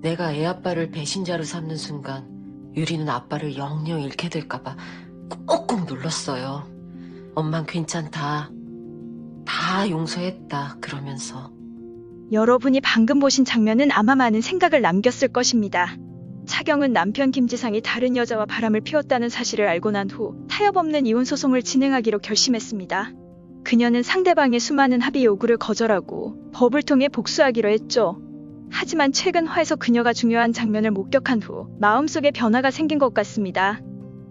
내가 애 아빠를 배신자로 삼는 순간 유리는 아빠를 영영 잃게 될까봐 꾹꾹 눌렀어요. 엄만 괜찮다. 다 용서했다. 그러면서. 여러분이 방금 보신 장면은 아마 많은 생각을 남겼을 것입니다. 차경은 남편 김지상이 다른 여자와 바람을 피웠다는 사실을 알고 난 후 타협 없는 이혼 소송을 진행하기로 결심했습니다. 그녀는 상대방의 수많은 합의 요구를 거절하고 법을 통해 복수하기로 했죠. 하지만 최근 화에서 그녀가 중요한 장면을 목격한 후 마음속에 변화가 생긴 것 같습니다.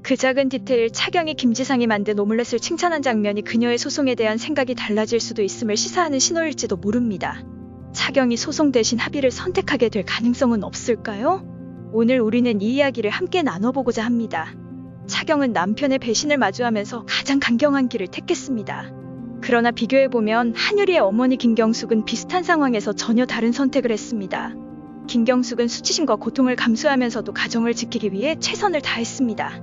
그 작은 디테일, 차경이 김지상이 만든 오믈렛을 칭찬한 장면이 그녀의 소송에 대한 생각이 달라질 수도 있음을 시사하는 신호일지도 모릅니다. 차경이 소송 대신 합의를 선택하게 될 가능성은 없을까요? 오늘 우리는 이 이야기를 함께 나눠보고자 합니다. 차경은 남편의 배신을 마주하면서 가장 강경한 길을 택했습니다. 그러나 비교해보면 한유리의 어머니 김경숙은 비슷한 상황에서 전혀 다른 선택을 했습니다. 김경숙은 수치심과 고통을 감수하면서도 가정을 지키기 위해 최선을 다했습니다.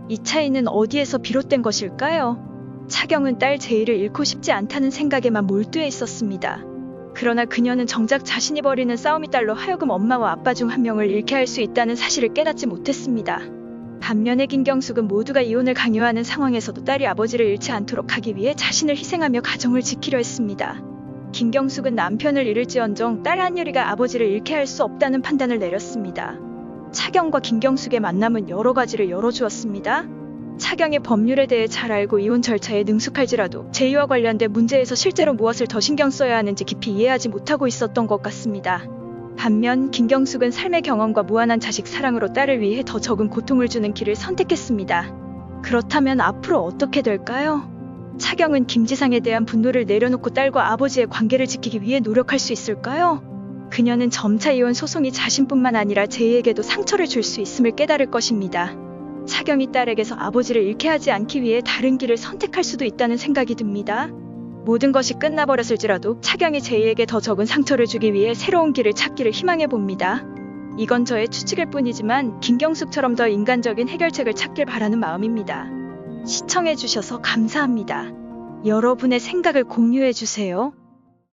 이 차이는 어디에서 비롯된 것일까요? 차경은 딸 제이를 잃고 싶지 않다는 생각에만 몰두해 있었습니다. 그러나 그녀는 정작 자신이 벌이는 싸움이 딸로 하여금 엄마와 아빠 중 한 명을 잃게 할 수 있다는 사실을 깨닫지 못했습니다. 반면에 김경숙은 모두가 이혼을 강요하는 상황에서도 딸이 아버지를 잃지 않도록 하기 위해 자신을 희생하며 가정을 지키려 했습니다. 김경숙은 남편을 잃을지언정 딸 한유리가 아버지를 잃게 할 수 없다는 판단을 내렸습니다. 차경과 김경숙의 만남은 여러 가지를 열어주었습니다. 차경의 법률에 대해 잘 알고 이혼 절차에 능숙할지라도 제이와 관련된 문제에서 실제로 무엇을 더 신경 써야 하는지 깊이 이해하지 못하고 있었던 것 같습니다. 반면 김경숙은 삶의 경험과 무한한 자식 사랑으로 딸을 위해 더 적은 고통을 주는 길을 선택했습니다. 그렇다면 앞으로 어떻게 될까요? 차경은 김지상에 대한 분노를 내려놓고 딸과 아버지의 관계를 지키기 위해 노력할 수 있을까요? 그녀는 점차 이혼 소송이 자신뿐만 아니라 제이에게도 상처를 줄 수 있음을 깨달을 것입니다. 차경이 딸에게서 아버지를 잃게 하지 않기 위해 다른 길을 선택할 수도 있다는 생각이 듭니다. 모든 것이 끝나버렸을지라도 차경이 제이에게 더 적은 상처를 주기 위해 새로운 길을 찾기를 희망해봅니다. 이건 저의 추측일 뿐이지만 김경숙처럼 더 인간적인 해결책을 찾길 바라는 마음입니다. 시청해주셔서 감사합니다. 여러분의 생각을 공유해주세요.